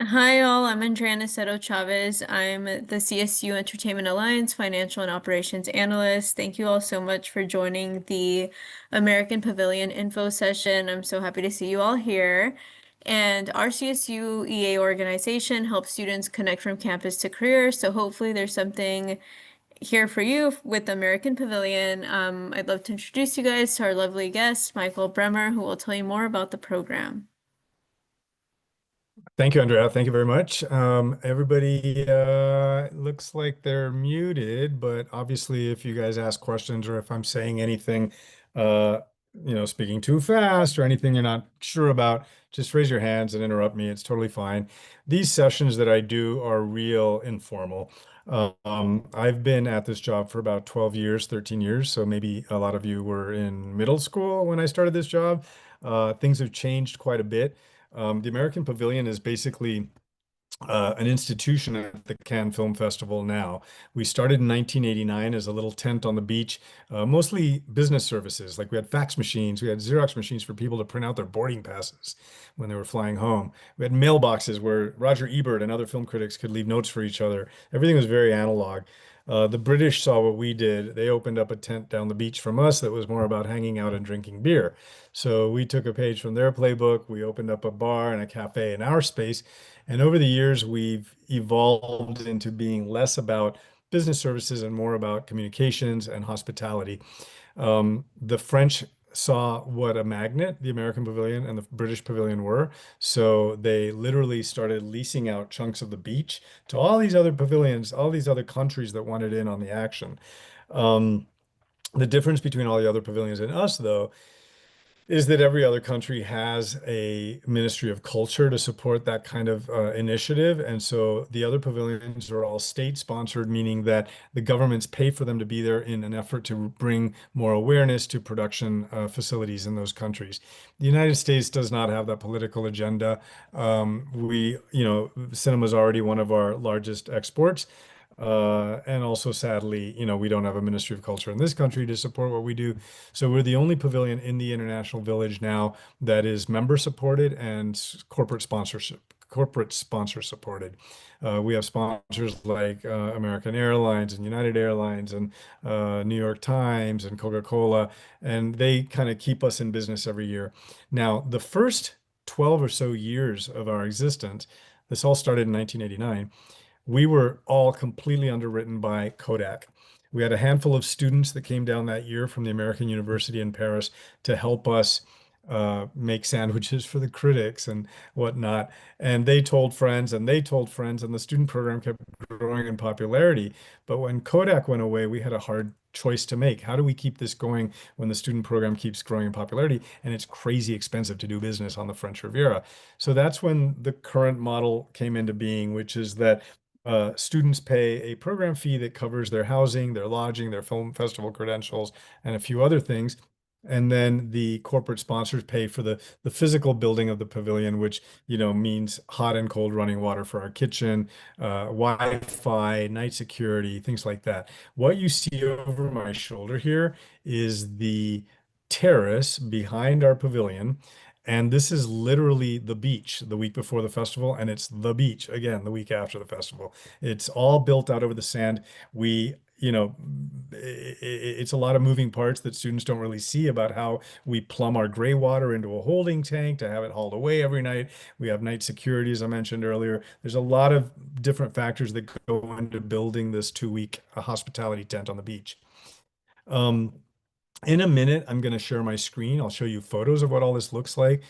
Hi all, I'm Andrea Niceto Chavez. I'm the CSU Entertainment Alliance Financial and Operations Analyst. Thank you all so much for joining the American Pavilion info session. I'm so happy to see you all here. And our CSUEA organization helps students connect from campus to career. So hopefully there's something here for you with the American Pavilion. I'd love to introduce you guys to our lovely guest, Michael Bremer, who will tell you more about the program. Thank you, Andrea. Thank you very much. Everybody looks like they're muted, but obviously, if you guys ask questions or if I'm saying anything, uh, speaking too fast or anything you're not sure about, just raise your hands and interrupt me. It's totally fine. These sessions that I do are real informal. I've been at this job for about 12 years, 13 years, so maybe a lot of you were in middle school when I started this job. Things have changed quite a bit. The American Pavilion is basically an institution at the Cannes Film Festival now. We started in 1989 as a little tent on the beach, mostly business services. Like we had fax machines, we had Xerox machines for people to print out their boarding passes when they were flying home. We had mailboxes where Roger Ebert and other film critics could leave notes for each other. Everything was very analog. The British saw what we did. They opened up a tent down the beach from us that was more about hanging out and drinking beer. So we took a page from their playbook. We opened up a bar and a cafe in our space. And over the years, we've evolved into being less about business services and more about communications and hospitality. The French saw what a magnet the American Pavilion and the British Pavilion were. So they literally started leasing out chunks of the beach to all these other pavilions, all these other countries that wanted in on the action. Um, the difference between all the other pavilions and us, though, is that every other country has a Ministry of Culture to support that kind of initiative. And so the other pavilions are all state sponsored, meaning that the governments pay for them to be there in an effort to bring more awareness to production facilities in those countries. The United States does not have that political agenda. Cinema is already one of our largest exports. And also, sadly, we don't have a Ministry of Culture in this country to support what we do. So we're the only pavilion in the International Village now that is member supported and corporate sponsor supported. We have sponsors like American Airlines and United Airlines and New York Times and Coca-Cola, and they kind of keep us in business every year. Now, the first 12 or so years of our existence, this all started in 1989, we were all completely underwritten by Kodak. We had a handful of students that came down that year from the American University in Paris to help us make sandwiches for the critics and whatnot. And they told friends and they told friends, and the student program kept growing in popularity. But when Kodak went away, we had a hard choice to make. How do we keep this going when the student program keeps growing in popularity and it's crazy expensive to do business on the French Riviera? So that's when the current model came into being, which is that students pay a program fee that covers their housing, their lodging, their film festival credentials, and a few other things. And then the corporate sponsors pay for the physical building of the pavilion, which, means hot and cold running water for our kitchen, Wi-Fi, night security, things like that. What you see over my shoulder here is the terrace behind our pavilion. And this is literally the beach the week before the festival, and it's the beach again the week after the festival. It's all built out over the sand. It's a lot of moving parts that students don't really see about how we plumb our gray water into a holding tank to have it hauled away every night. We have night security, as I mentioned earlier. There's a lot of different factors that go into building this 2 week hospitality tent on the beach. Um, in a minute, I'm going to share my screen. I'll show you photos of what all this looks like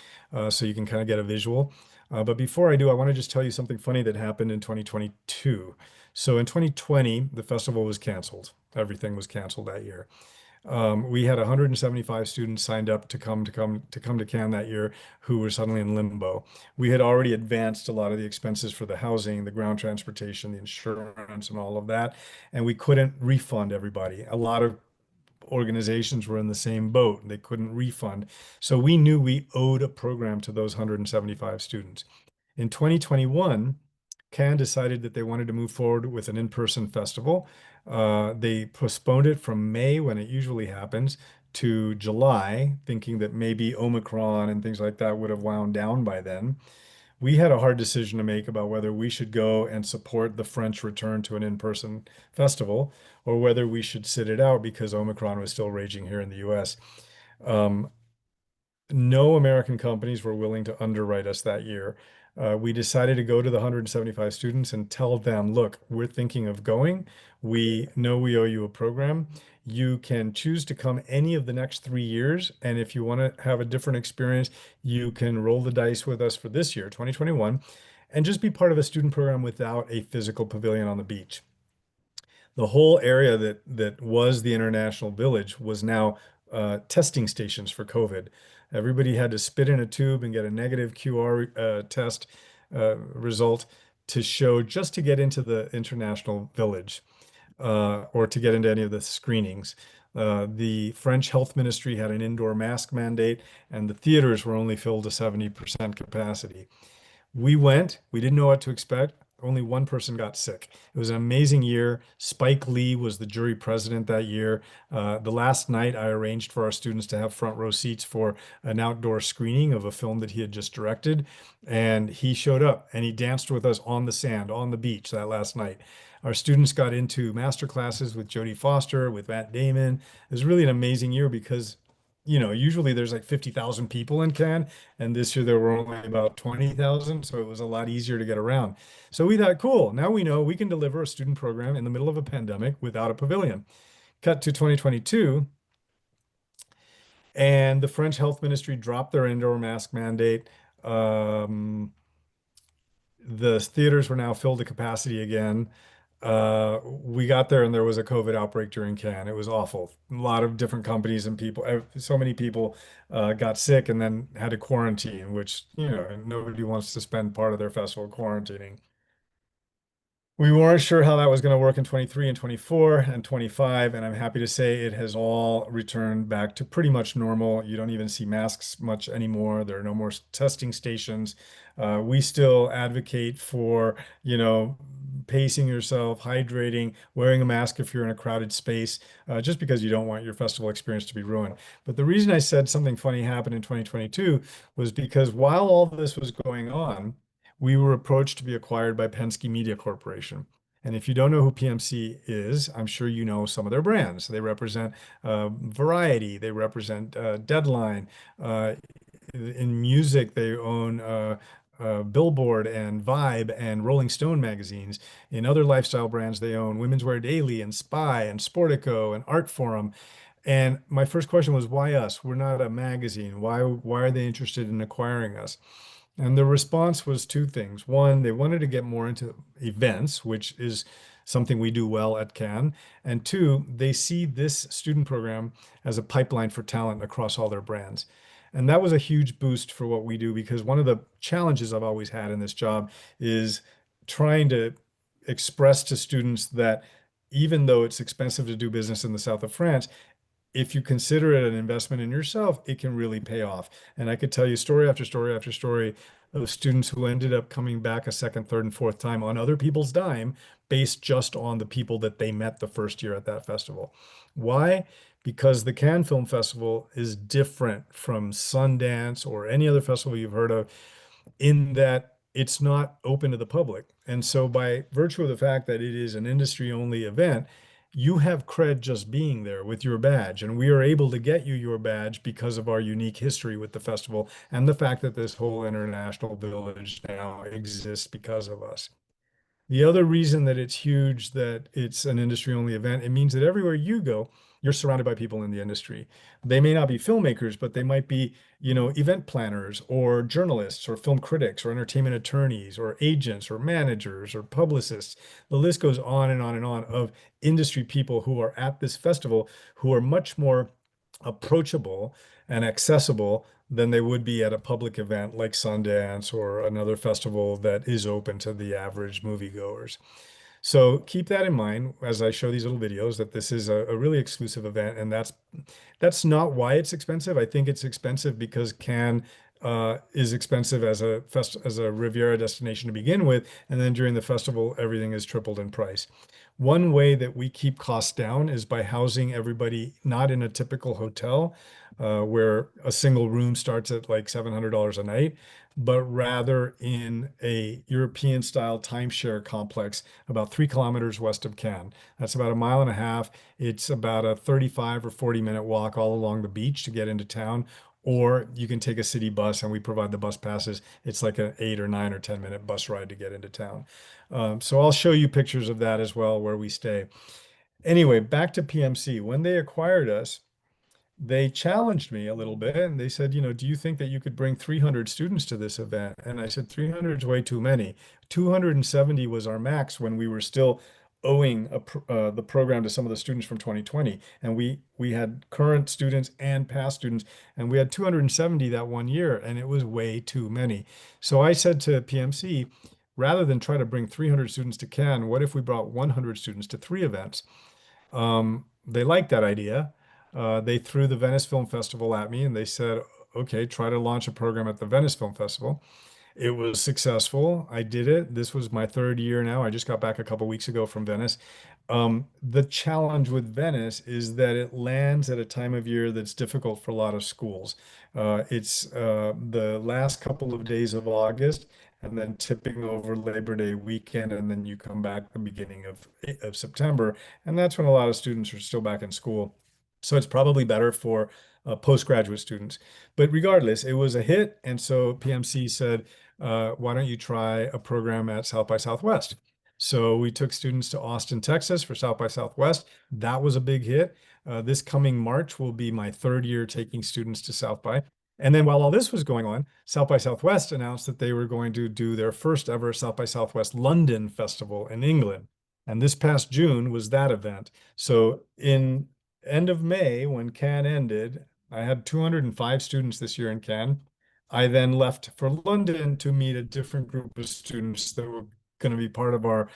so you can kind of get a visual. But before I do, I want to just tell you something funny that happened in 2022. So in 2020, the festival was canceled. Everything was canceled that year. We had 175 students signed up to come to Cannes that year who were suddenly in limbo. We had already advanced a lot of the expenses for the housing, the ground transportation, the insurance, and all of that, and we couldn't refund everybody. A lot of organizations were in the same boat. They couldn't refund. So we knew we owed a program to those 175 students. In 2021, Cannes decided that they wanted to move forward with an in-person festival. They postponed it from May, when it usually happens, to July, thinking that maybe Omicron and things like that would have wound down by then. we had a hard decision to make about whether we should go and support the French return to an in-person festival or whether we should sit it out because Omicron was still raging here in the US. Um, no American companies were willing to underwrite us that year. We decided to go to the 175 students and tell them, look, we're thinking of going. We know we owe you a program. You can choose to come any of the next 3 years. And if you want to have a different experience, you can roll the dice with us for this year, 2021, and just be part of a student program without a physical pavilion on the beach. The whole area that was the International Village was now testing stations for COVID. Everybody had to spit in a tube and get a negative QR test result to show just to get into the International Village or to get into any of the screenings. The French Health Ministry had an indoor mask mandate, and the theaters were only filled to 70% capacity. We went, we didn't know what to expect. Only one person got sick. It was an amazing year. Spike Lee was the jury president that year. The last night, I arranged for our students to have front row seats for an outdoor screening of a film that he had just directed. And he showed up and he danced with us on the sand, on the beach that last night. Our students got into master classes with Jodie Foster, with Matt Damon. It was really an amazing year because usually there's like 50,000 people in Cannes, and this year there were only about 20,000, so it was a lot easier to get around. So we thought, cool, now we know we can deliver a student program in the middle of a pandemic without a pavilion. Cut to 2022, and the French Health Ministry dropped their indoor mask mandate. The theaters were now filled to capacity again. We got there and there was a COVID outbreak during Cannes. It was awful. A lot of different companies and people, so many people got sick and then had to quarantine, which, nobody wants to spend part of their festival quarantining. We weren't sure how that was going to work in 23 and 24 and 25, and I'm happy to say it has all returned back to pretty much normal. You don't even see masks much anymore. There are no more testing stations. We still advocate for, pacing yourself, hydrating, wearing a mask if you're in a crowded space, just because you don't want your festival experience to be ruined. But the reason I said something funny happened in 2022 was because while all this was going on, we were approached to be acquired by Penske Media Corporation. And if you don't know who PMC is, I'm sure you know some of their brands. They represent Variety, they represent Deadline. In music, they own Billboard and Vibe and Rolling Stone magazines. In other lifestyle brands, they own Women's Wear Daily and Spy and Sportico and Art Forum. And my first question was, why us? We're not a magazine. Why are they interested in acquiring us? And the response was two things. One, they wanted to get more into events, which is something we do well at Cannes. And two, they see this student program as a pipeline for talent across all their brands. And that was a huge boost for what we do because one of the challenges I've always had in this job is trying to express to students that even though it's expensive to do business in the south of France, if you consider it an investment in yourself, it can really pay off. And I could tell you story after story after story of students who ended up coming back a second, third, and fourth time on other people's dime based just on the people that they met the first year at that festival. Why? Because the Cannes Film Festival is different from Sundance or any other festival you've heard of in that it's not open to the public. And so by virtue of the fact that it is an industry only event, you have cred just being there with your badge. And we are able to get you your badge because of our unique history with the festival and the fact that this whole international village now exists because of us. The other reason that it's huge, that it's an industry only event, it means that everywhere you go, you're surrounded by people in the industry. They may not be filmmakers, but they might be, event planners or journalists or film critics or entertainment attorneys or agents or managers or publicists. The list goes on and on and on of industry people who are at this festival who are much more approachable and accessible than they would be at a public event like Sundance or another festival that is open to the average moviegoers. So keep that in mind as I show these little videos that this is a really exclusive event, and that's not why it's expensive. I think it's expensive because Cannes is expensive as a Riviera destination to begin with, and then during the festival, everything is tripled in price. One way that we keep costs down is by housing everybody not in a typical hotel, where a single room starts at like $700 a night, but rather in a European style timeshare complex about 3 kilometers west of Cannes. That's about a mile and a half. It's about a 35 or 40-minute walk all along the beach to get into town. Or you can take a city bus and we provide the bus passes. It's like an 8 or 9 or 10 minute bus ride to get into town. So I'll show you pictures of that as well where we stay. Anyway, back to PMC. When they acquired us, they challenged me a little bit and they said, do you think that you could bring 300 students to this event? And I said, 300 is way too many. 270 was our max when we were still owing the program to some of the students from 2020. And we had current students and past students, and we had 270 that one year, and it was way too many. So I said to PMC, rather than try to bring 300 students to Cannes, what if we brought 100 students to 3 events? They liked that idea. They threw the Venice Film Festival at me and they said, okay, try to launch a program at the Venice Film Festival. It was successful. I did it. This was my third year now. I just got back a couple weeks ago from Venice. The challenge with Venice is that it lands at a time of year that's difficult for a lot of schools. It's the last couple of days of August and then tipping over Labor Day weekend, and then you come back the beginning of September. And that's when a lot of students are still back in school. So it's probably better for postgraduate students. But regardless, it was a hit. And so PMC said, why don't you try a program at South by Southwest? So we took students to Austin, Texas for South by Southwest. That was a big hit. This coming March will be my third year taking students to South by. And then while all this was going on, South by Southwest announced that they were going to do their first ever South by Southwest London Festival in England. And this past June was that event. So in end of May, when Cannes ended, I had 205 students this year in Cannes. I then left for London to meet a different group of students that were going to be part of our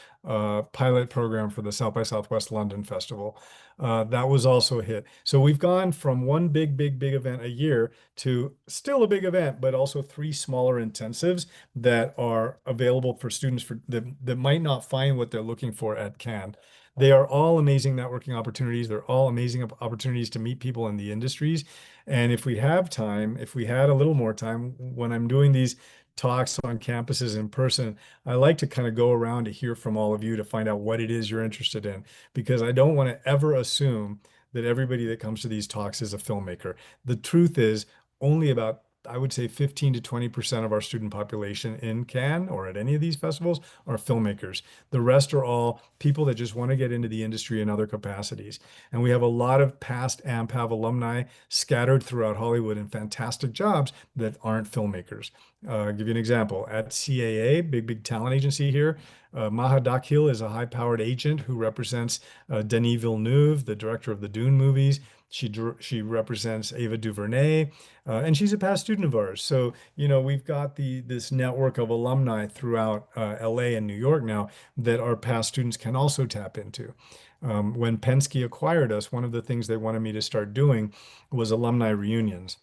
pilot program for the South by Southwest London Festival. That was also a hit. So we've gone from one big event a year to still a big event, but also 3 smaller intensives that are available for students that might not find what they're looking for at Cannes. They are all amazing networking opportunities. They're all amazing opportunities to meet people in the industries. And if we have time, if we had a little more time, when I'm doing these talks on campuses in person, I like to kind of go around to hear from all of you to find out what it is you're interested in, because I don't want to ever assume that everybody that comes to these talks is a filmmaker. The truth is, only about, I would say, 15 to 20% of our student population in Cannes or at any of these festivals are filmmakers. The rest are all people that just want to get into the industry in other capacities. And we have a lot of past AMPAV alumni scattered throughout Hollywood in fantastic jobs that aren't filmmakers. I'll give you an example. At CAA, big talent agency here, Maha Dakhil is a high-powered agent who represents Denis Villeneuve, the director of the Dune movies. She represents Ava DuVernay, and she's a past student of ours. So, we've got this network of alumni throughout LA and New York now that our past students can also tap into. When Penske acquired us, one of the things they wanted me to start doing was alumni reunions.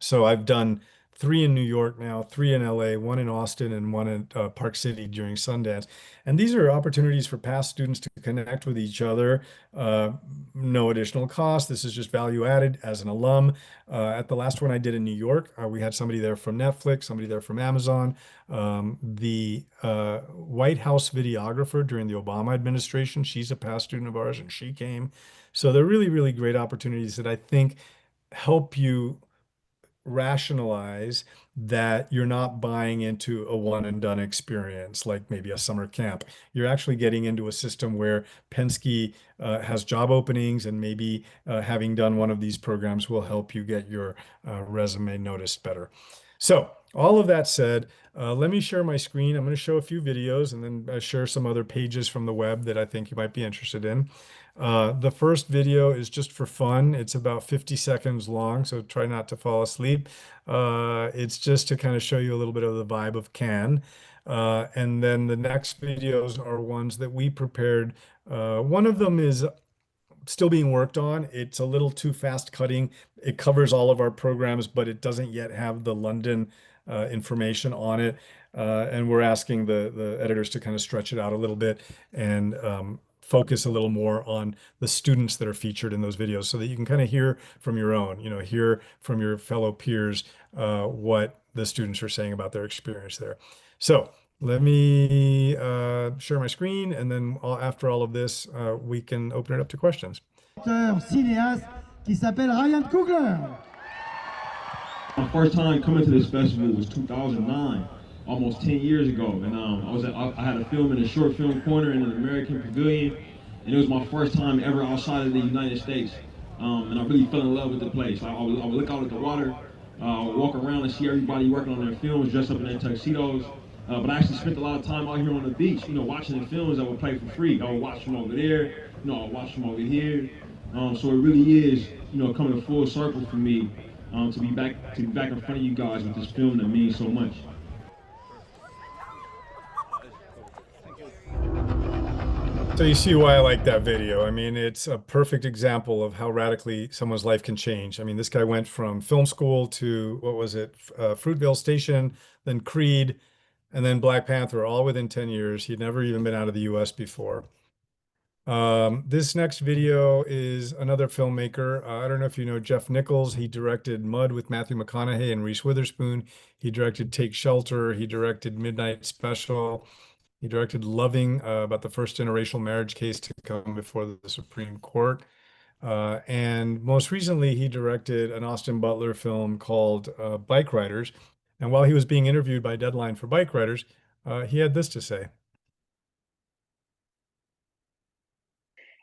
So I've done 3 in New York now, 3 in LA, 1 in Austin, and 1 in Park City during Sundance. And these are opportunities for past students to connect with each other. No additional cost. This is just value added as an alum. At the last one I did in New York, we had somebody there from Netflix, somebody there from Amazon. The White House videographer during the Obama administration, she's a past student of ours, and she came. So they're really great opportunities that I think help you rationalize that you're not buying into a one and done experience like maybe a summer camp. You're actually getting into a system where Penske has job openings, and maybe having done one of these programs will help you get your resume noticed better. So all of that said, let me share my screen. I'm going to show a few videos and then share some other pages from the web that I think you might be interested in. The first video is just for fun. It's about 50 seconds long, so try not to fall asleep. It's just to kind of show you a little bit of the vibe of Cannes. And then the next videos are ones that we prepared. One of them is still being worked on. It's a little too fast cutting. It covers all of our programs, but it doesn't yet have the London information on it. And we're asking the editors to kind of stretch it out a little bit and focus a little more on the students that are featured in those videos so that you can kind of hear from your own, hear from your fellow peers what the students are saying about their experience there. So let me share my screen, and then after all of this, we can open it up to questions. Cinéaste qui s'appelle Ryan Coogler. My first time coming to this festival was 2009, almost 10 years ago, and I had a film in a short film corner in an American Pavilion, and it was my first time ever outside of the United States, and I really fell in love with the place. I would look out at the water, walk around and see everybody working on their films, dressed up in their tuxedos, but I actually spent a lot of time out here on the beach, watching the films that would play for free. I would watch them over there, I would watch them over here, so it really is, coming full circle for me. To be back in front of you guys with this film that means so much. So you see why I like that video. I mean, it's a perfect example of how radically someone's life can change. I mean, this guy went from film school to, what was it, Fruitvale Station, then Creed, and then Black Panther, all within 10 years. He'd never even been out of the US before. This next video is another filmmaker. I don't know if you know Jeff Nichols. He directed Mud with Matthew McConaughey and Reese Witherspoon. He directed Take Shelter. He directed Midnight Special. He directed Loving, about the first interracial marriage case to come before the Supreme Court. And most recently, he directed an Austin Butler film called Bike Riders. And while he was being interviewed by Deadline for Bike Riders, he had this to say.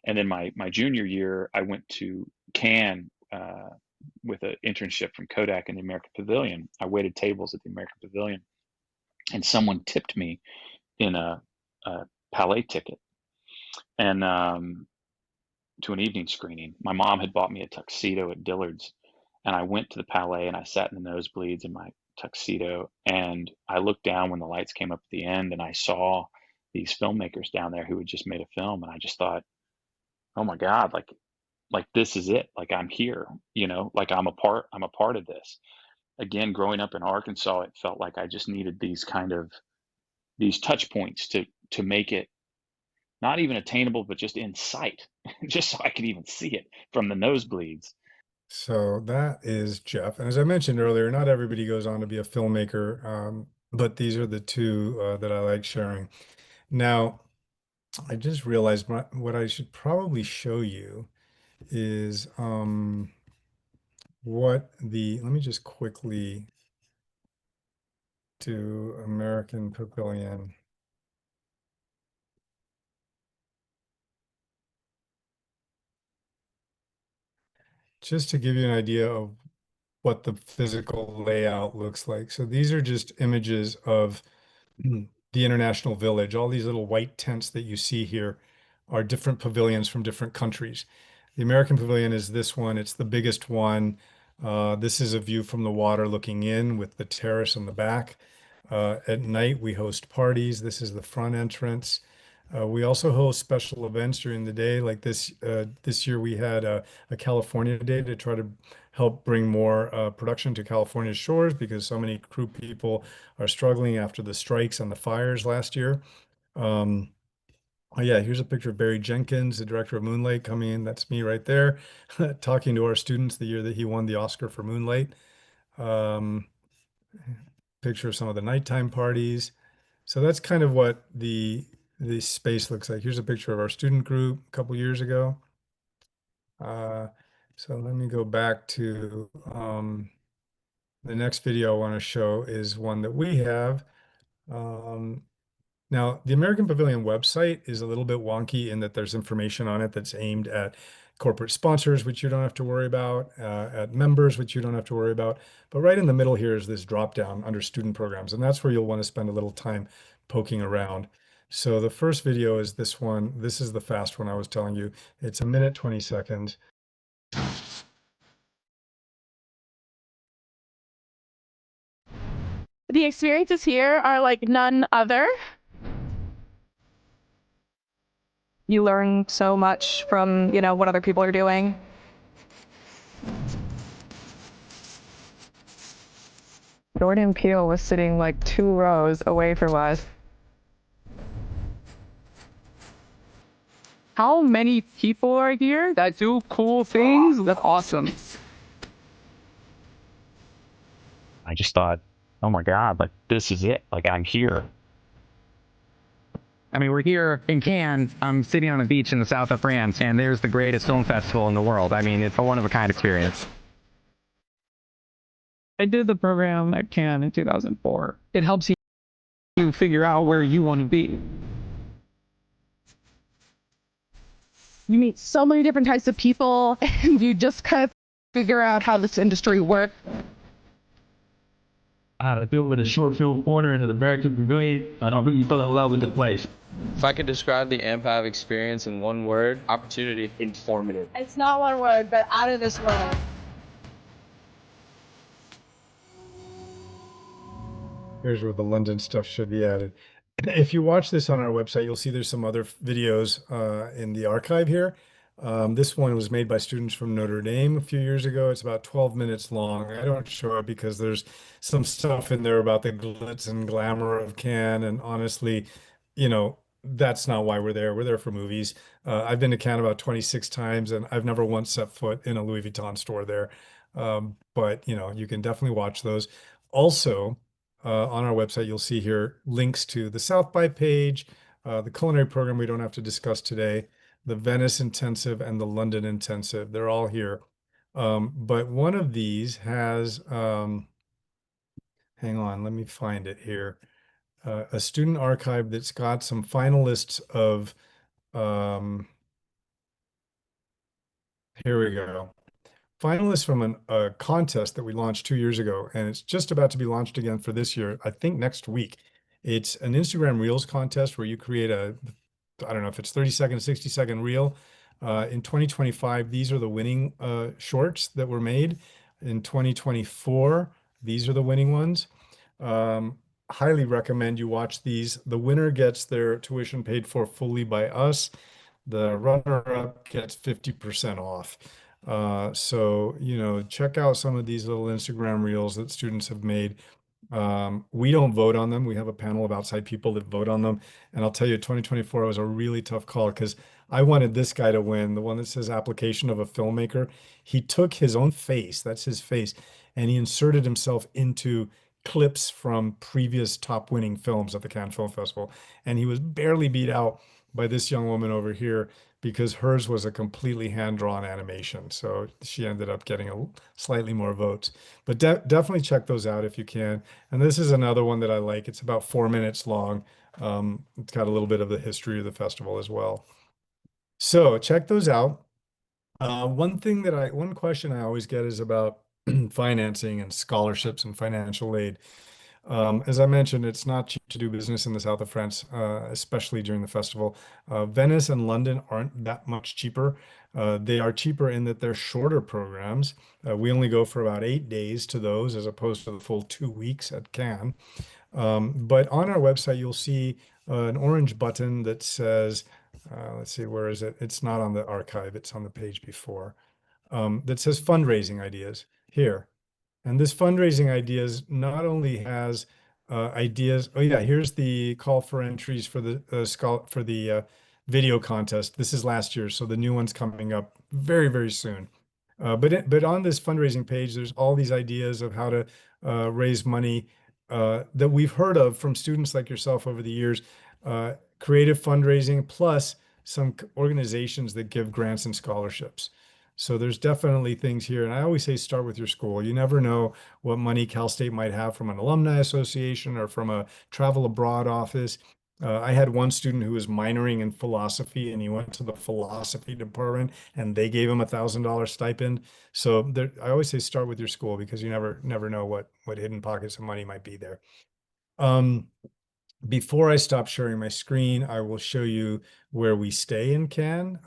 And then my junior year, I went to Cannes with an internship from Kodak in the American Pavilion. I waited tables at the American Pavilion, and someone tipped me in a Palais ticket and to an evening screening. My mom had bought me a tuxedo at Dillard's, and I went to the Palais and I sat in the nosebleeds in my tuxedo, and I looked down when the lights came up at the end, and I saw these filmmakers down there who had just made a film, and I just thought, oh my God, like this is it. Like I'm here, like I'm a part of this. Again, growing up in Arkansas, it felt like I just needed these touch points to make it not even attainable, but just in sight, just so I could even see it from the nosebleeds. So that is Jeff. And as I mentioned earlier, not everybody goes on to be a filmmaker, but these are the two that I like sharing. Now, I just realized what I should probably show you is let me just quickly do American Pavilion. Just to give you an idea of what the physical layout looks like. So these are just images of the International Village. All these little white tents that you see here are different pavilions from different countries. The American Pavilion is this one. It's the biggest one. This is a view from the water looking in with the terrace in the back. At night, we host parties. This is the front entrance. We also host special events during the day. Like this year, we had a California Day to try to help bring more production to California's shores because so many crew people are struggling after the strikes and the fires last year. Oh yeah, here's a picture of Barry Jenkins, the director of Moonlight, coming in. That's me right there, talking to our students the year that he won the Oscar for Moonlight. Picture of some of the nighttime parties. So that's kind of what the space looks like. Here's a picture of our student group a couple years ago. So let me go back to the next video I want to show is one that we have. Now, the American Pavilion website is a little bit wonky in that there's information on it that's aimed at corporate sponsors, which you don't have to worry about, at members, which you don't have to worry about. But right in the middle here is this drop down under student programs, and that's where you'll want to spend a little time poking around. So the first video is this one. This is the fast one I was telling you. It's 1 minute, 20 seconds. The experiences here are like none other. You learn so much from, what other people are doing. Jordan Peele was sitting like 2 rows away from us. how many people are here that do cool things? That's awesome. I just thought, oh my God, like this is it. Like I'm here. I mean, we're here in Cannes. I'm sitting on a beach in the south of France, and there's the greatest film festival in the world. I mean, it's a one-of-a-kind experience. I did the program at Cannes in 2004. It helps you figure out where you want to be. You meet so many different types of people, and you just kind of figure out how this industry works. I had a film with a short film corner in the American Pavilion, and I really fell in love with the place. If I could describe the AMPAV experience in one word, opportunity. Informative. It's not one word, but out of this world. Here's where the London stuff should be added. If you watch this on our website, you'll see there's some other videos in the archive here. This one was made by students from Notre Dame a few years ago. It's about 12 minutes long. I don't show it because there's some stuff in there about the glitz and glamour of Cannes. And honestly, that's not why we're there. We're there for movies. I've been to Cannes about 26 times and I've never once set foot in a Louis Vuitton store there. But you can definitely watch those. Also, on our website, you'll see here links to the South by page, the culinary program we don't have to discuss today, the Venice intensive and the London intensive. They're all here. But one of these has, hang on, let me find it here. A student archive that's got some finalists of, here we go. Finalists from a contest that we launched 2 years ago, and it's just about to be launched again for this year, I think next week. It's an Instagram Reels contest where you create I don't know if it's 30-second, 60-second reel. In 2025, these are the winning shorts that were made. In 2024, these are the winning ones. Highly recommend you watch these. The winner gets their tuition paid for fully by us. The runner-up gets 50% off. So, check out some of these little Instagram reels that students have made. We don't vote on them. We have a panel of outside people that vote on them. And I'll tell you, 2024 was a really tough call because I wanted this guy to win, the one that says application of a filmmaker. He took his own face, that's his face, and he inserted himself into clips from previous top winning films at the Cannes Film Festival. And he was barely beat out by this young woman over here because hers was a completely hand-drawn animation. So she ended up getting slightly more votes. But definitely check those out if you can. And this is another one that I like. It's about 4 minutes long. It's got a little bit of the history of the festival as well. So check those out. One question I always get is about financing and scholarships and financial aid. As I mentioned, it's not cheap to do business in the south of France, especially during the festival. Venice and London aren't that much cheaper. They are cheaper in that they're shorter programs. We only go for about 8 days to those as opposed to the full 2 weeks at Cannes. But on our website, you'll see an orange button that says, let's see, where is it? It's not on the archive, it's on the page before, that says fundraising ideas here. And this fundraising ideas not only has ideas. Oh yeah, here's the call for entries for the video contest. This is last year, so the new one's coming up very, very soon. But on this fundraising page, there's all these ideas of how to raise money that we've heard of from students like yourself over the years. Creative fundraising plus some organizations that give grants and scholarships. So there's definitely things here. And I always say start with your school. You never know what money Cal State might have from an alumni association or from a travel abroad office. I had one student who was minoring in philosophy and he went to the philosophy department and they gave him $1,000 stipend. So I always say start with your school because you never know what hidden pockets of money might be there. Before I stop sharing my screen, I will show you where we stay in Cannes.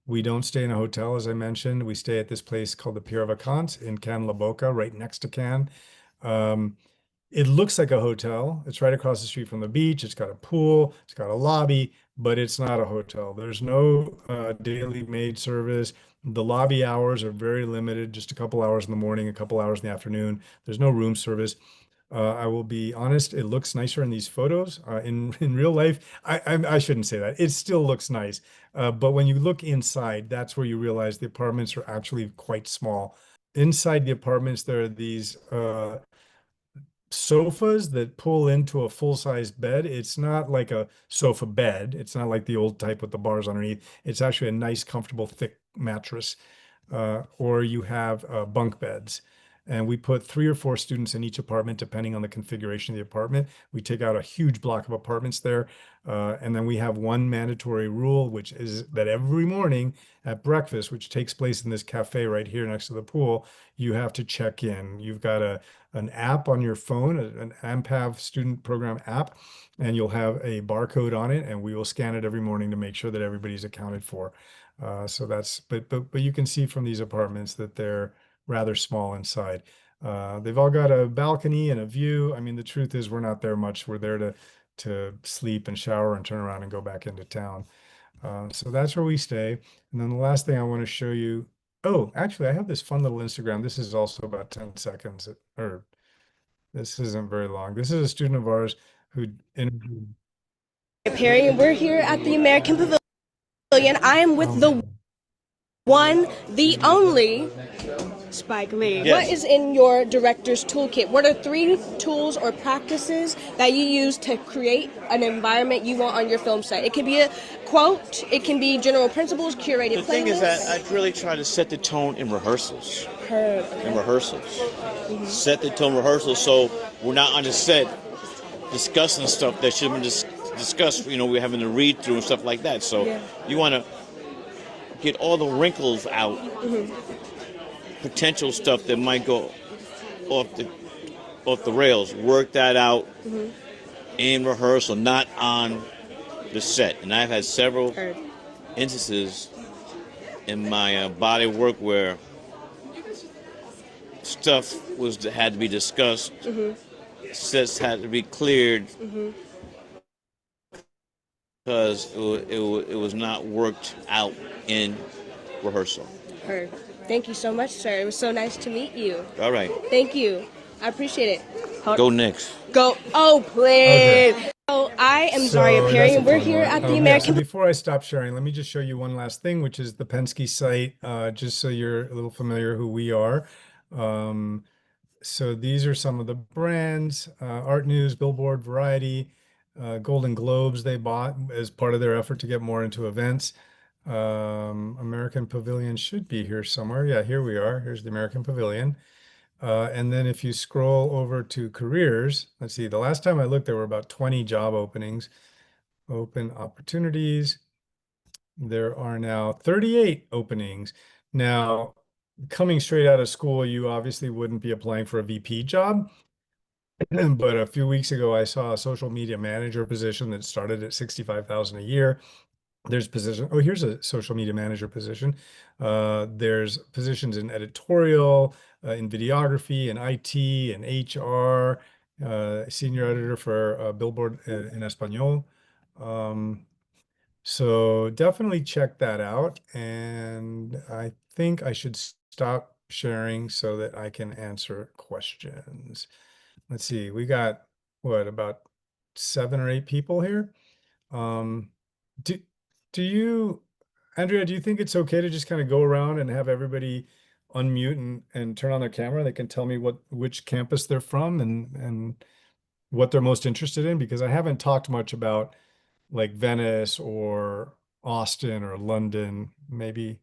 We don't stay in a hotel, as I mentioned. We stay at this place called the Pierre Vacances in Cannes-la-Boca, right next to Cannes. It looks like a hotel. It's right across the street from the beach. It's got a pool. It's got a lobby, but it's not a hotel. There's no daily maid service. The lobby hours are very limited, just a couple hours in the morning, a couple hours in the afternoon. There's no room service. I will be honest, it looks nicer in these photos. In real life, I shouldn't say that. It still looks nice. But when you look inside, that's where you realize the apartments are actually quite small. Inside the apartments, there are these sofas that pull into a full-size bed. It's not like a sofa bed. It's not like the old type with the bars underneath. It's actually a nice, comfortable, thick mattress. Or you have bunk beds. And we put 3 or 4 students in each apartment, depending on the configuration of the apartment. We take out a huge block of apartments there. And then we have one mandatory rule, which is that every morning at breakfast, which takes place in this cafe right here next to the pool, you have to check in. You've got an app on your phone, an AMPAV student program app, and you'll have a barcode on it, and we will scan it every morning to make sure that everybody's accounted for. So that's, but you can see from these apartments that they're rather small inside. They've all got a balcony and a view. I mean, the truth is we're not there much. We're there to sleep and shower and turn around and go back into town. So that's where we stay. And then the last thing I want to show you, oh, actually, I have this fun little Instagram. This is also about 10 seconds, or this isn't very long. This is a student of ours who interviewed. Perry, and we're here at the American Pavilion. I am with the one, the only Spike Lee. Yes. What is in your director's toolkit? What are 3 tools or practices that you use to create an environment you want on your film set? It could be a quote, it can be general principles, curated The thing is playlists. that I really try to set the tone in rehearsals. Heard. In rehearsals. Set the tone in rehearsals so we're not on the set discussing stuff that should have been discussed. You know, we're having to read through and stuff like that. So you want to get all the wrinkles out, potential stuff that might go off the rails. Work that out in rehearsal, not on the set. And I've had several instances in my body of work where stuff had to be discussed, sets had to be cleared because it was not worked out in rehearsal. Heard. Thank you so much, sir. It was so nice to meet you. All right. Thank you. I appreciate it. Go Knicks. Go. Oh, please. Okay. So I am Zaria Perry, that's a and we're fun here one. at the Yeah, American so before I stop sharing, let me just show you one last thing, which is the Penske site, just so you're a little familiar who we are. So these are some of the brands, Art News, Billboard, Variety, Golden Globes they bought as part of their effort to get more into events. American Pavilion should be here somewhere. Yeah, here we are. Here's the American Pavilion. And then if you scroll over to careers, let's see, the last time I looked, there were about 20 job openings, open opportunities. There are now 38 openings. Now, coming straight out of school, you obviously wouldn't be applying for a VP job. But a few weeks ago, I saw a social media manager position that started at 65,000 a year. There's position. Oh, here's a social media manager position. There's positions in editorial, in videography, in IT, in HR, senior editor for Billboard in Espanol. So definitely check that out. And I think I should stop sharing so that I can answer questions. Let's see, we got what, about 7 or 8 people here. Do you, Andrea, do you think it's okay to just kind of go around and have everybody unmute and turn on their camera? They can tell me which campus they're from and what they're most interested in, because I haven't talked much about like Venice or Austin or London. Maybe,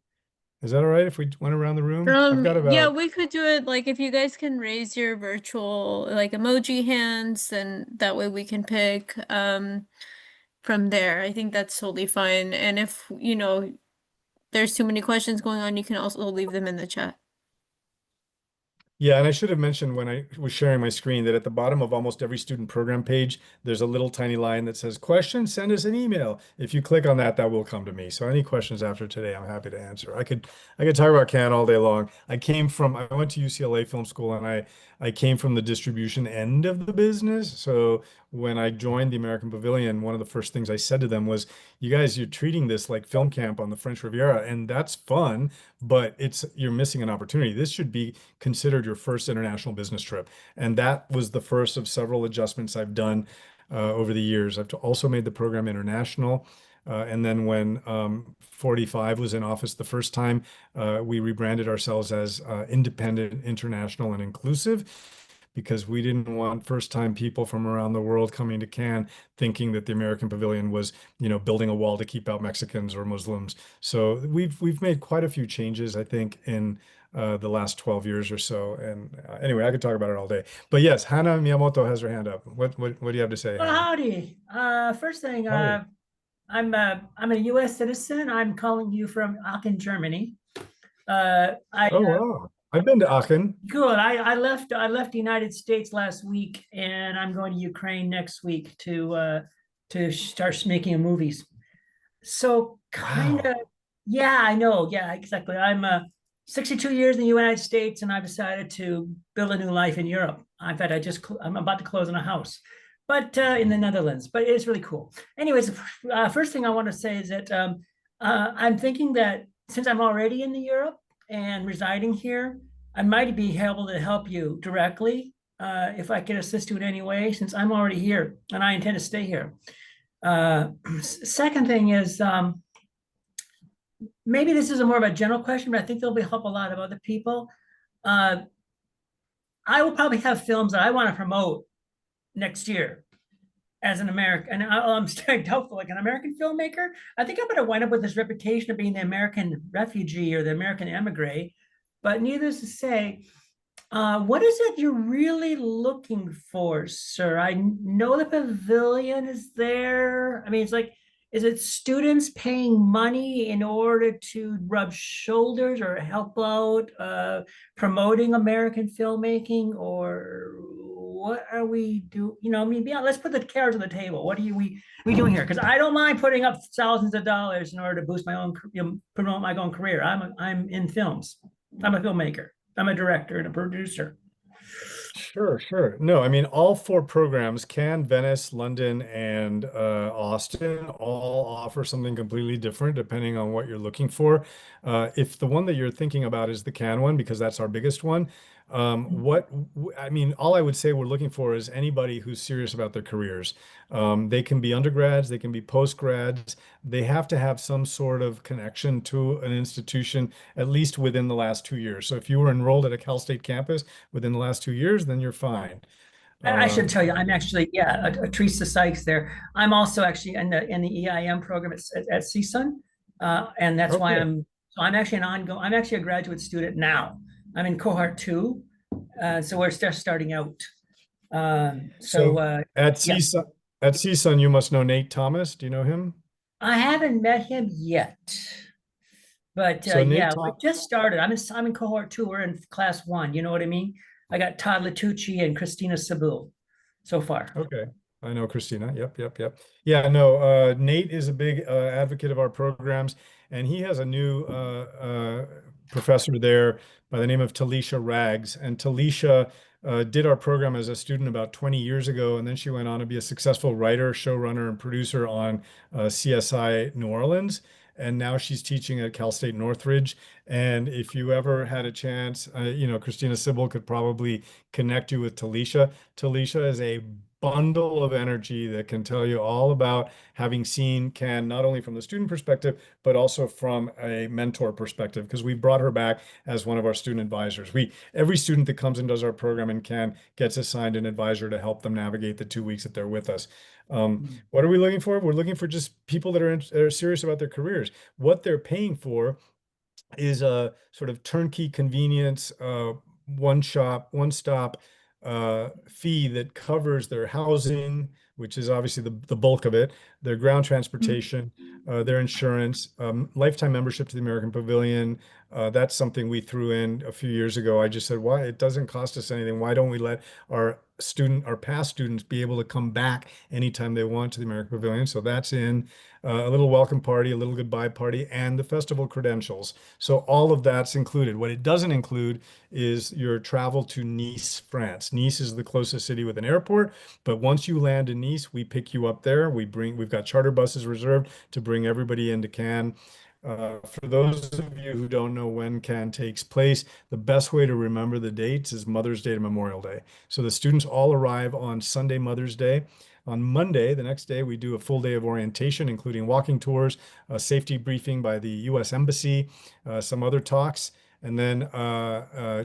is that all right if we went around the room? I've got Yeah, about, we could do it like if you guys can raise your virtual like emoji hands, then that way we can pick from there. I think that's totally fine. And if, there's too many questions going on, you can also leave them in the chat. yeah, and I should have mentioned when I was sharing my screen that at the bottom of almost every student program page, there's a little tiny line that says, questions, send us an email. If you click on that, that will come to me. So any questions after today, I'm happy to answer. I could talk about Cannes all day long. I went to UCLA Film School, and I came from the distribution end of the business. So when I joined the American Pavilion, one of the first things I said to them was, you guys, you're treating this like film camp on the French Riviera, and that's fun, but you're missing an opportunity. This should be considered your first international business trip. And that was the first of several adjustments I've done over the years. I've also made the program international. And then when 45 was in office the first time, we rebranded ourselves as Independent, International, and Inclusive, because we didn't want first-time people from around the world coming to Cannes thinking that the American Pavilion was, building a wall to keep out Mexicans or Muslims. So we've made quite a few changes, I think, in the last 12 years or so. And anyway, I could talk about it all day. But yes, Hannah Miyamoto has her hand up. What do you have to say, Well, Hannah? howdy. First thing, Howdy. I'm a U.S. citizen. I'm calling you from Aachen, Germany. Oh, wow. I've been to Aachen. Good. I left the United States last week, and I'm going to Ukraine next week to start making movies. So kind of, Wow. yeah, I know. Yeah, exactly. I'm 62 years in the United States, and I've decided to build a new life in Europe. In fact, I'm about to close on a house, but in the Netherlands. But it's really cool. Anyways, first thing I want to say is that I'm thinking that since I'm already in the Europe and residing here, I might be able to help you directly if I can assist you in any way, since I'm already here and I intend to stay here. Second thing is, maybe this is more of a general question, but I think they'll help a lot of other people. I will probably have films that I want to promote next year as an American. And I'm still doubtful, like an American filmmaker. I think I'm going to wind up with this reputation of being the American refugee or the American emigre. But needless to say, what is it you're really looking for, sir? I know the pavilion is there. I mean, it's like, is it students paying money in order to rub shoulders or help out promoting American filmmaking, or what are we do? I mean, yeah, let's put the cards on the table. What are we doing here? Because I don't mind putting up thousands of dollars in order to boost my own, promote my own career. I'm in films. I'm a filmmaker. I'm a director and a producer. Sure, sure. No, I mean, all four programs, Cannes, Venice, London, and Austin, all offer something completely different depending on what you're looking for. If the one that you're thinking about is the Cannes one, because that's our biggest one, I mean, all I would say we're looking for is anybody who's serious about their careers. They can be undergrads, they can be postgrads. They have to have some sort of connection to an institution, at least within the last 2 years. So if you were enrolled at a Cal State campus within the last 2 years, then you're fine. I should tell you, I'm actually, yeah, a Teresa Sykes there. I'm also actually in the EIM program at CSUN, and that's why Okay. I'm actually I'm actually a graduate student now. I'm in cohort 2, so we're just starting out. So at Yeah, CSUN, you must know Nate Thomas. Do you know him? I haven't met him yet, but So Nate yeah, we Thomas. just started. I'm in cohort 2. We're in class 1. You know what I mean? I got Todd Latucci and Christina Sabul so far. Okay. I know Christina. Yep, yep, yep. Yeah, no, Nate is a big advocate of our programs, and he has a new professor there by the name of Talisha Rags. And Talisha did our program as a student about 20 years ago, and then she went on to be a successful writer, showrunner, and producer on CSI New Orleans. And now she's teaching at Cal State Northridge. And if you ever had a chance, Christina Sybil could probably connect you with Talisha. Talisha is a bundle of energy that can tell you all about having seen Cannes, not only from the student perspective, but also from a mentor perspective, because we brought her back as one of our student advisors. Every student that comes and does our program in Cannes gets assigned an advisor to help them navigate the 2 weeks that they're with us. What are we looking for? We're looking for just people that are serious about their careers. What they're paying for is a sort of turnkey convenience, one stop fee that covers their housing, which is obviously the bulk of it, their ground transportation, their insurance, lifetime membership to the American Pavilion. That's something we threw in a few years ago. I just said, why? It doesn't cost us anything. Why don't we let our past students be able to come back anytime they want to the American Pavilion? So that's in a little welcome party, a little goodbye party, and the festival credentials. So all of that's included. What it doesn't include is your travel to Nice, France. Nice is the closest city with an airport, but once you land in Nice, Nice, we pick you up there. We've got charter buses reserved to bring everybody into Cannes. For those of you who don't know when Cannes takes place, the best way to remember the dates is Mother's Day to Memorial Day. So the students all arrive on Sunday, Mother's Day. On Monday, the next day, we do a full day of orientation, including walking tours, a safety briefing by the U.S. Embassy, some other talks, and then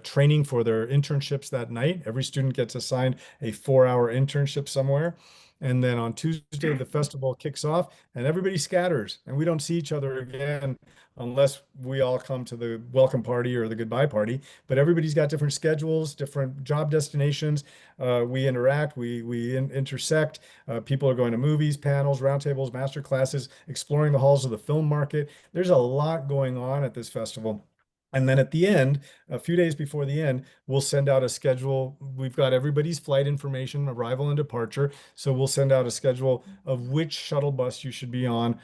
training for their internships that night. Every student gets assigned a 4-hour internship somewhere. And then on Tuesday, the festival kicks off and everybody scatters and we don't see each other again unless we all come to the welcome party or the goodbye party. But everybody's got different schedules, different job destinations. We interact, we intersect. People are going to movies, panels, roundtables, master classes, exploring the halls of the film market. There's a lot going on at this festival. And then at the end, a few days before the end, we'll send out a schedule. We've got everybody's flight information, arrival and departure. So we'll send out a schedule of which shuttle bus you should be on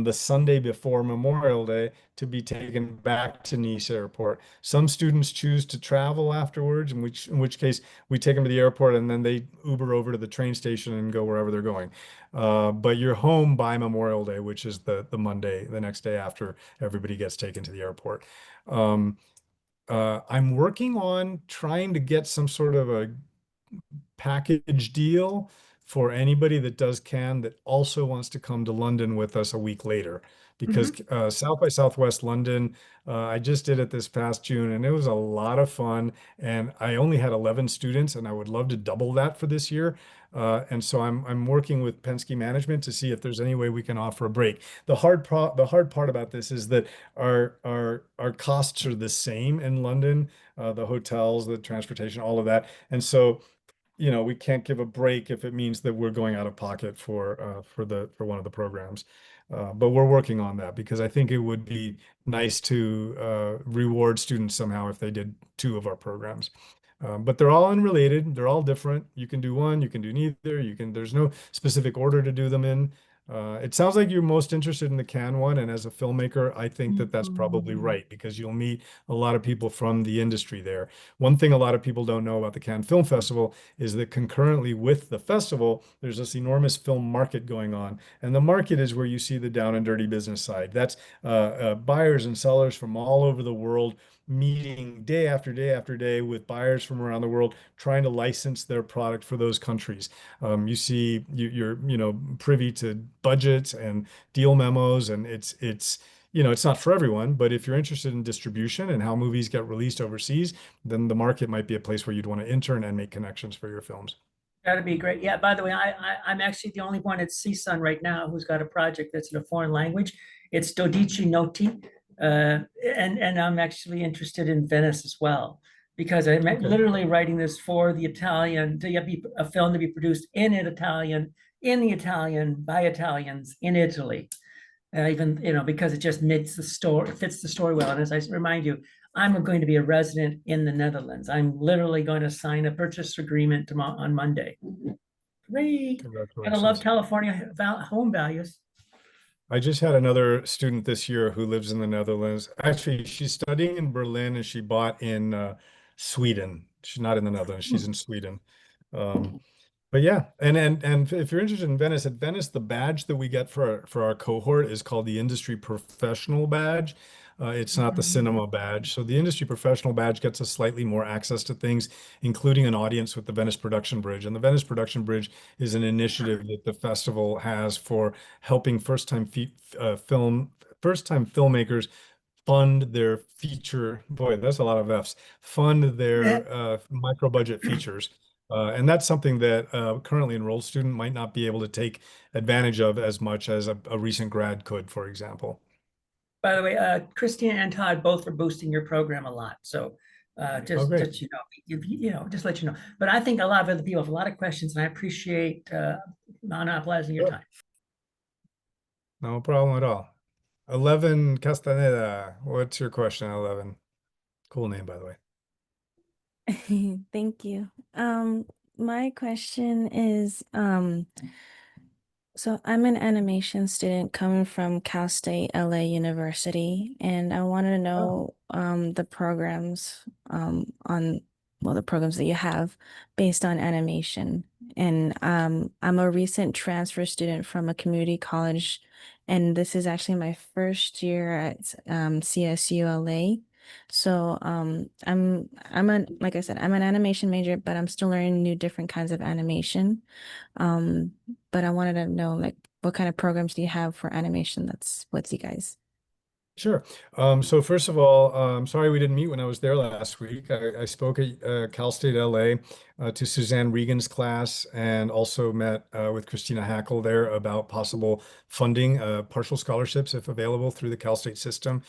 the Sunday before Memorial Day to be taken back to Nice Airport. Some students choose to travel afterwards, in which case we take them to the airport and then they Uber over to the train station and go wherever they're going. But you're home by Memorial Day, which is the Monday, the next day after everybody gets taken to the airport. I'm working on trying to get some sort of a package deal for anybody that does Cannes that also wants to come to London with us a week later. Because South by Southwest London, I just did it this past June and it was a lot of fun. And I only had 11 students and I would love to double that for this year. And so I'm working with Penske management to see if there's any way we can offer a break. The hard part about this is that our costs are the same in London, the hotels, the transportation, all of that. And so we can't give a break if it means that we're going out of pocket for one of the programs. But we're working on that because I think it would be nice to reward students somehow if they did 2 of our programs. But they're all unrelated. They're all different. You can do one, you can do neither. There's no specific order to do them in. It sounds like you're most interested in the Cannes one, and as a filmmaker, I think that that's probably right because you'll meet a lot of people from the industry there. One thing a lot of people don't know about the Cannes Film Festival is that concurrently with the festival, there's this enormous film market going on, and the market is where you see the down and dirty business side. That's buyers and sellers from all over the world meeting day after day after day with buyers from around the world trying to license their product for those countries. You see, you're privy to budgets and deal memos, and it's not for everyone, but if you're interested in distribution and how movies get released overseas, then the market might be a place where you'd want to intern and make connections for your films. That'd be great. Yeah, by the way, I'm actually the only one at CSUN right now who's got a project that's in a foreign language. It's Dodici Noti. And I'm actually interested in Venice as well, because I'm literally writing this for the Italian, to be a film to be produced in Italian, by Italians in Italy. Even, because it just fits the story well. And as I remind you, I'm going to be a resident in the Netherlands. I'm literally going to sign a purchase agreement on Monday. Great. Gotta love California home values. I just had another student this year who lives in the Netherlands. Actually, she's studying in Berlin and she bought in Sweden. She's not in the Netherlands, she's in Sweden. But yeah, and if you're interested in Venice, at Venice, the badge that we get for our cohort is called the Industry Professional Badge. It's not the cinema badge. So the industry professional badge gets us slightly more access to things, including an audience with the Venice Production Bridge. And the Venice Production Bridge is an initiative that the festival has for helping first-time filmmakers fund their feature. Boy, that's a lot of Fs. Fund their micro budget features. And that's something that a currently enrolled student might not be able to take advantage of as much as a recent grad could, for example. By the way, Christina and Todd both are boosting your program a lot. So just let you know. But I think a lot of other people have a lot of questions, and I appreciate monopolizing your time. No problem at all. 11 Castaneda, what's your question, 11? Cool name, by the way. Thank you. My question is, so I'm an animation student coming from Cal State LA University, and I wanted to know the programs the programs that you have based on animation and I'm a recent transfer student from a community college, and this is actually my first year at CSULA. So like I said, I'm an animation major, but I'm still learning new different kinds of animation. But I wanted to know like what kind of programs do you have for animation that's with you guys? Sure. So first of all, sorry we didn't meet when I was there last week. I spoke at Cal State LA to Suzanne Regan's class and also met with Christina Hackle there about possible funding, partial scholarships if available through the Cal State system.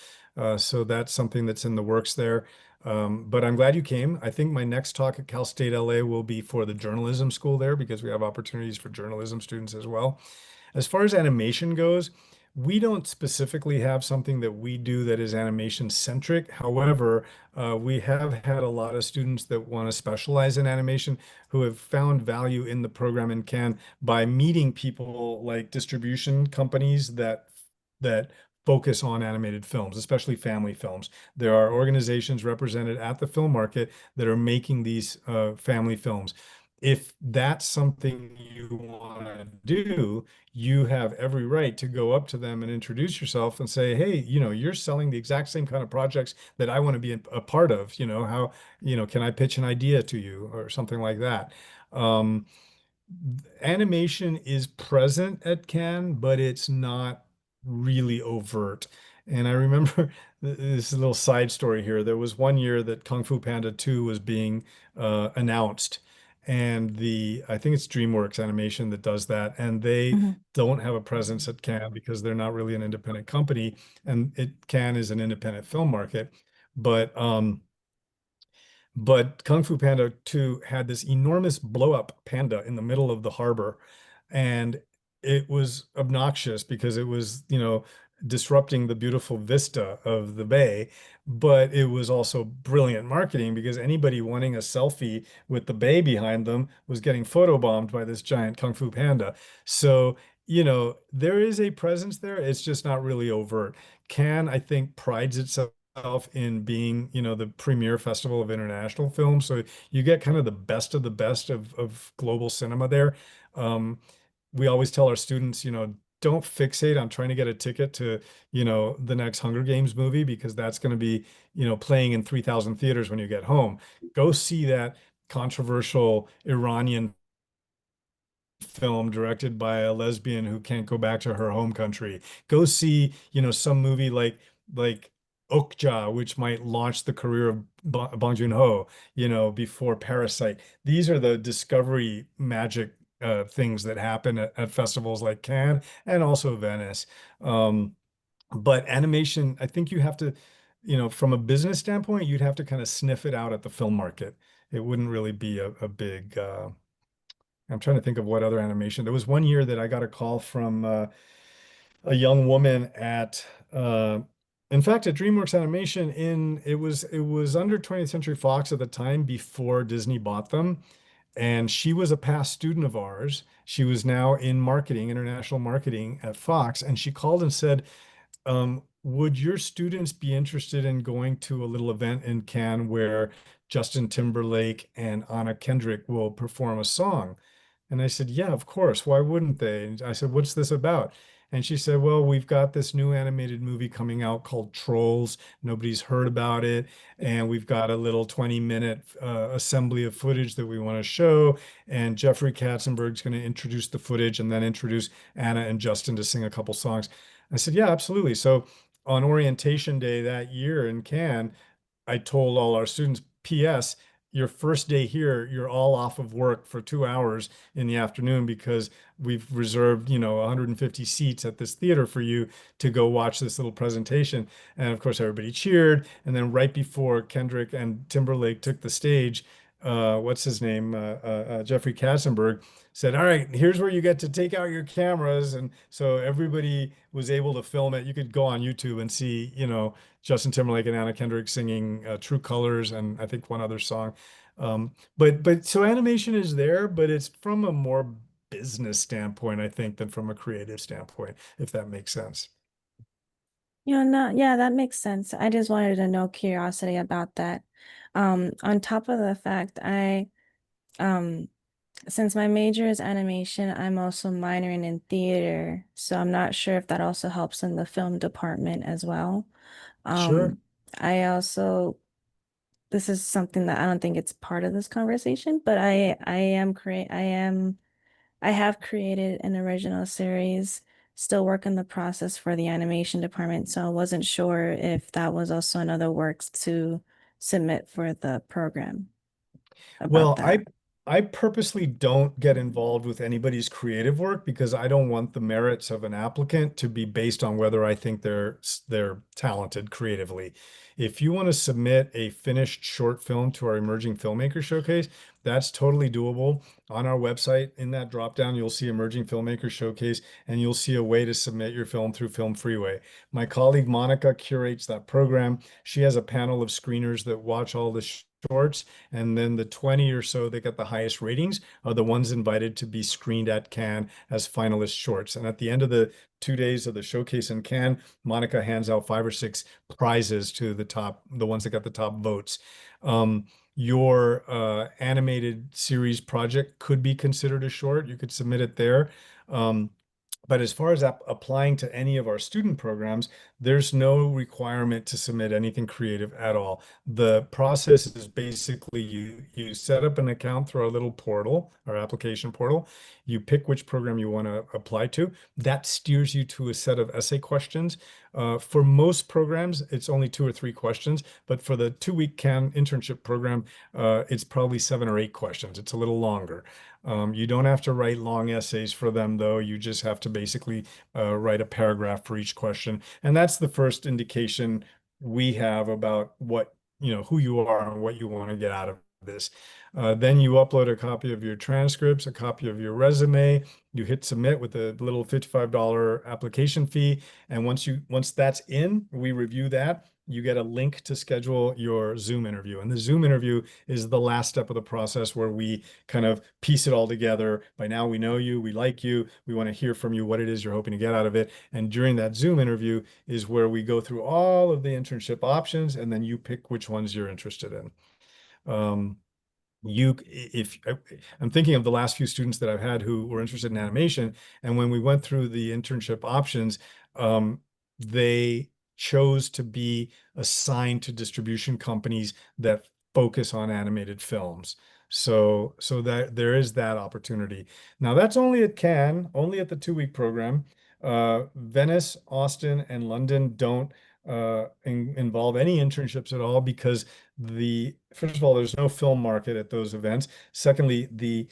So that's something that's in the works there. But I'm glad you came. I think my next talk at Cal State LA will be for the journalism school there because we have opportunities for journalism students as well. As far as animation goes, we don't specifically have something that we do that is animation centric. However, we have had a lot of students that want to specialize in animation who have found value in the program and can by meeting people like distribution companies that focus on animated films, especially family films. There are organizations represented at the film market that are making these family films. If that's something you want to do, you have every right to go up to them and introduce yourself and say, hey, you're selling the exact same kind of projects that I want to be a part of. How, can I pitch an idea to you or something like that? Um, Animation is present at Cannes, but it's not really overt. And I remember this little side story here. There was one year that Kung Fu Panda 2 was being announced, and I think it's DreamWorks Animation that does that, and they don't have a presence at Cannes because they're not really an independent company, and Cannes is an independent film market. But Kung Fu Panda 2 had this enormous blow up panda in the middle of the harbor. And it was obnoxious because it was, disrupting the beautiful vista of the bay. But it was also brilliant marketing because anybody wanting a selfie with the bay behind them was getting photobombed by this giant Kung Fu Panda. So, there is a presence there. It's just not really overt. Cannes, I think, prides itself in being, the premier festival of international film. So you get kind of the best of the best of global cinema there. We always tell our students, don't fixate on trying to get a ticket to, the next Hunger Games movie because that's going to be, playing in 3,000 theaters when you get home. Go see that controversial Iranian film directed by a lesbian who can't go back to her home country. Go see, some movie like Okja, which might launch the career of Bong Joon-ho, before Parasite. These are the discovery magic things that happen at festivals like Cannes and also Venice. But animation, I think you have to, from a business standpoint, you'd have to kind of sniff it out at the film market. It wouldn't really be a big I'm trying to think of what other animation. There was one year that I got a call from a young woman in fact, at DreamWorks Animation. It was under 20th Century Fox at the time before Disney bought them, and she was a past student of ours. She was now in marketing, international marketing at Fox, and she called and said, would your students be interested in going to a little event in Cannes where Justin Timberlake and Anna Kendrick will perform a song? And I said, yeah, of course. Why wouldn't they? And I said, what's this about? And she said, well, we've got this new animated movie coming out called Trolls. Nobody's heard about it. And we've got a little 20-minute assembly of footage that we want to show. And Jeffrey Katzenberg's going to introduce the footage and then introduce Anna and Justin to sing a couple songs. I said, yeah, absolutely. So on orientation day that year in Cannes, I told all our students, P.S., your first day here, you're all off of work for 2 hours in the afternoon because we've reserved, 150 seats at this theater for you to go watch this little presentation. And of course, everybody cheered. And then right before Kendrick and Timberlake took the stage, what's his name? Jeffrey Katzenberg said, all right, here's where you get to take out your cameras. And so everybody was able to film it. You could go on YouTube and see, Justin Timberlake and Anna Kendrick singing True Colors and I think one other song. But so animation is there, but it's from a more business standpoint, I think, than from a creative standpoint, if that makes sense. No, yeah, that makes sense. I just wanted to know curiosity about that. On top of the fact, um since my major is animation, I'm also minoring in theater, so I'm not sure if that also helps in the film department as well. Sure. I also, this is something that I don't think it's part of this conversation, but I have created an original series, still work in the process for the animation department, so I wasn't sure if that was also another works to submit for the program about Well, that. I purposely don't get involved with anybody's creative work because I don't want the merits of an applicant to be based on whether I think they're talented creatively. If you want to submit a finished short film to our Emerging Filmmaker Showcase, that's totally doable. On our website, in that dropdown, you'll see Emerging Filmmaker Showcase, and you'll see a way to submit your film through Film Freeway. My colleague Monica curates that program. She has a panel of screeners that watch all the shorts, and then the 20 or so that get the highest ratings are the ones invited to be screened at Cannes as finalist shorts. And at the end of the 2 days of the showcase in Cannes, Monica hands out 5 or 6 prizes to the ones that got the top votes. Your animated series project could be considered a short. You could submit it there. But as far as applying to any of our student programs, there's no requirement to submit anything creative at all. The process is basically you set up an account through our little portal, our application portal. You pick which program you want to apply to. That steers you to a set of essay questions. For most programs, it's only 2 or 3 questions, but for the 2-week CAN internship program, it's probably 7 or 8 questions. It's a little longer. You don't have to write long essays for them, though. You just have to basically write a paragraph for each question. And that's the first indication we have about who you are and what you want to get out of this. Then you upload a copy of your transcripts, a copy of your resume. You hit submit with a little $55 application fee. And once that's in, we review that. You get a link to schedule your Zoom interview. And the Zoom interview is the last step of the process where we kind of piece it all together. By now we know you, we like you, we want to hear from you what it is you're hoping to get out of it. And during that Zoom interview is where we go through all of the internship options, and then you pick which ones you're interested in. I'm thinking of the last few students that I've had who were interested in animation, and when we went through the internship options, they chose to be assigned to distribution companies that focus on animated films. So that there is that opportunity. Now that's only at Cannes, only at the 2-week program. Venice, Austin, and London don't involve any internships at all because first of all, there's no film market at those events. Secondly, the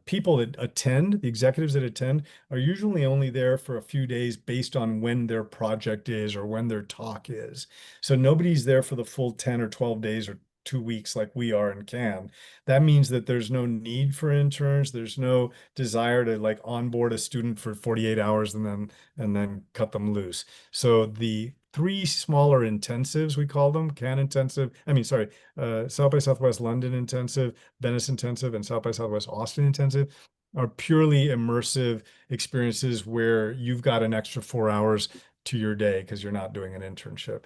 people that attend, the executives that attend, are usually only there for a few days based on when their project is or when their talk is. So nobody's there for the full 10 or 12 days or 2 weeks like we are in Cannes. That means that there's no need for interns. There's no desire to like onboard a student for 48 hours and then cut them loose. So the 3 smaller intensives, we call them, Cannes intensive, South by Southwest London intensive, Venice intensive, and South by Southwest Austin intensive, are purely immersive experiences where you've got an extra 4 hours to your day because you're not doing an internship.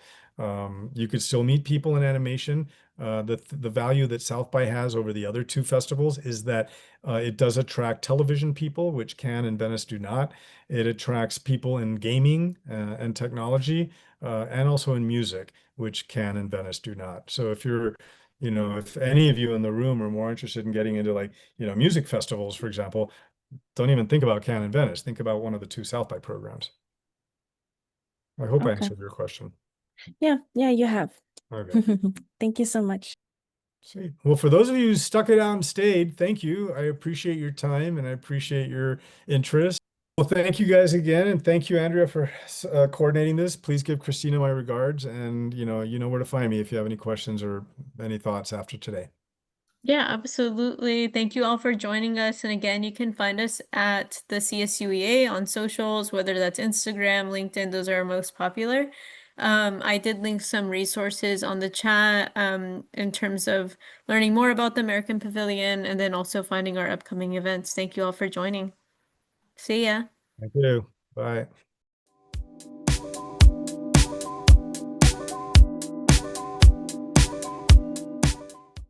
You could still meet people in animation. The value that South by has over the other 2 festivals is that it does attract television people, which Cannes and Venice do not. It attracts people in gaming and technology, and also in music, which Cannes and Venice do not. So if any of you in the room are more interested in getting into music festivals, for example, don't even think about Cannes and Venice. Think about one of the 2 South by programs. I hope I Okay. answered your question. Yeah, you have. Okay. Thank you so much. Sweet. Well, for those of you who stuck it out and stayed, thank you. I appreciate your time and I appreciate your interest. Well, thank you guys again, and thank you, Andrea, for coordinating this. Please give Christina my regards, and you know where to find me if you have any questions or any thoughts after today. Yeah, absolutely. Thank you all for joining us. And again, you can find us at the CSUEA on socials, whether that's Instagram, LinkedIn, those are our most popular. I did link some resources on the chat in terms of learning more about the American Pavilion and then also finding our upcoming events. Thank you all for joining. See ya. Thank you. Bye.